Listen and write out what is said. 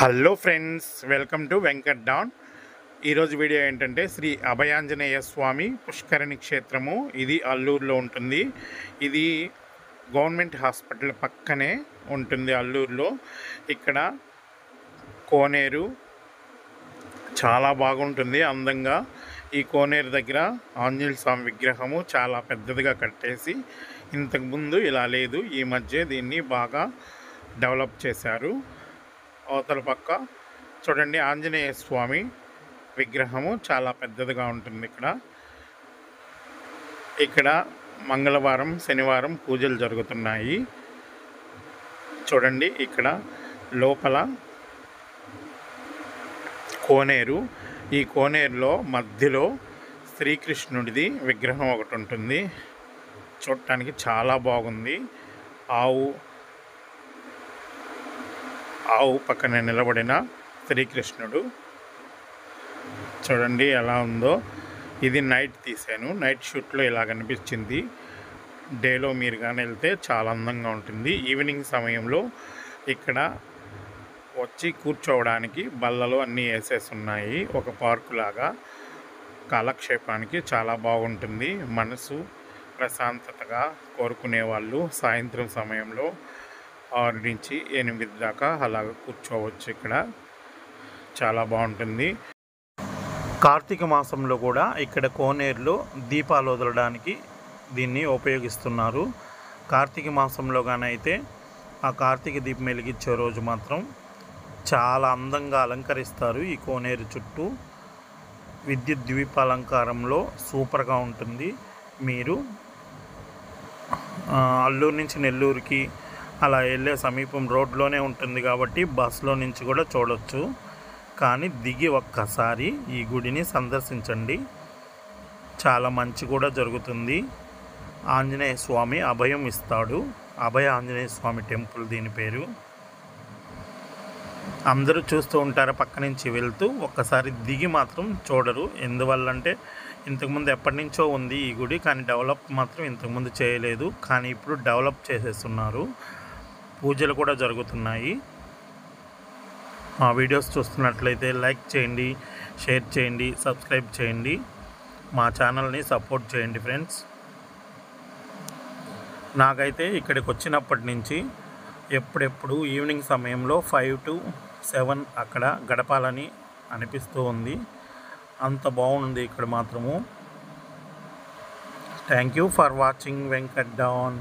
Hello friends, welcome to Venkat Don. ఈరోజు video ఏంటంటే శ్రీ అభయాంజనేయ స్వామి పుష్కరిణి క్షేత్రము. ఇది అల్లూరులో ఉంటుంది. ఇది గవర్నమెంట్ హాస్పిటల్ పక్కనే ఉంటుంది అల్లూరులో. ఇక్కడ కోనేరు చాలా బాగుంటుంది అందంగా. ఈ కోనేరు దగ్గర ఆంజనేయ స్వామి విగ్రహము చాలా పెద్దదిగా కట్టేసి, ఇంతకుముందు ఇలా లేదు, ఈ మధ్య దీన్ని బాగా డెవలప్ చేశారు. అవతల పక్క చూడండి, ఆంజనేయ స్వామి విగ్రహము చాలా పెద్దదిగా ఉంటుంది. ఇక్కడ మంగళవారం శనివారం పూజలు జరుగుతున్నాయి. చూడండి, ఇక్కడ లోపల కోనేరు. ఈ కోనేరులో మధ్యలో శ్రీకృష్ణుడిది విగ్రహం ఒకటి ఉంటుంది. చూడటానికి చాలా బాగుంది. ఆవు పక్కన నిలబడిన శ్రీకృష్ణుడు చూడండి ఎలా ఉందో. ఇది నైట్ తీసాను, నైట్ షూట్లో ఇలా కనిపించింది. డేలో మీరు కానీ వెళ్తే చాలా అందంగా ఉంటుంది. ఈవినింగ్ సమయంలో ఇక్కడ వచ్చి కూర్చోవడానికి బల్లలు అన్నీ వేసేసి ఉన్నాయి. ఒక పార్కు లాగా కాలక్షేపానికి చాలా బాగుంటుంది. మనసు ప్రశాంతతగా కోరుకునే వాళ్ళు సాయంత్రం సమయంలో 6 నుంచి 8 దాకా అలాగ కూర్చోవచ్చు. ఇక్కడ చాలా బాగుంటుంది. కార్తీక మాసంలో కూడా ఇక్కడ కోనేరులో దీపాలు వదలడానికి దీన్ని ఉపయోగిస్తున్నారు. కార్తీక మాసంలో అయితే ఆ కార్తీక దీపం వెలిగించే రోజు మాత్రం చాలా అందంగా అలంకరిస్తారు. ఈ కోనేరు చుట్టూ విద్యుత్ ద్వీపాలంకారంలో సూపర్గా ఉంటుంది. మీరు అల్లూరు నుంచి నెల్లూరుకి అలా వెళ్ళే సమీపం రోడ్లోనే ఉంటుంది కాబట్టి బస్సులో నుంచి కూడా చూడవచ్చు. కానీ దిగి ఒక్కసారి ఈ గుడిని సందర్శించండి, చాలా మంచి కూడా జరుగుతుంది. ఆంజనేయ స్వామి అభయం ఇస్తాడు. అభయ ఆంజనేయ స్వామి టెంపుల్ దీని పేరు. అందరూ చూస్తూ ఉంటారు పక్క నుంచి వెళ్తూ, ఒక్కసారి దిగి మాత్రం చూడరు. ఎందువల్లంటే ఇంతకుముందు ఎప్పటి నుంచో ఉంది ఈ గుడి, కానీ డెవలప్ మాత్రం ఇంతకుముందు చేయలేదు. కానీ ఇప్పుడు డెవలప్ చేసేస్తున్నారు, పూజలు కూడా జరుగుతున్నాయి. మా వీడియోస్ చూస్తున్నట్లయితే లైక్ చేయండి, షేర్ చేయండి, సబ్స్క్రైబ్ చేయండి. మా ఛానల్ని సపోర్ట్ చేయండి ఫ్రెండ్స్. నాకైతే ఇక్కడికి వచ్చినప్పటి నుంచి ఎప్పుడెప్పుడు ఈవినింగ్ సమయంలో 5 to 7 అక్కడ గడపాలని అనిపిస్తూ ఉంది. అంత బాగుంది ఇక్కడ మాత్రము. Thank you for watching Venkat don.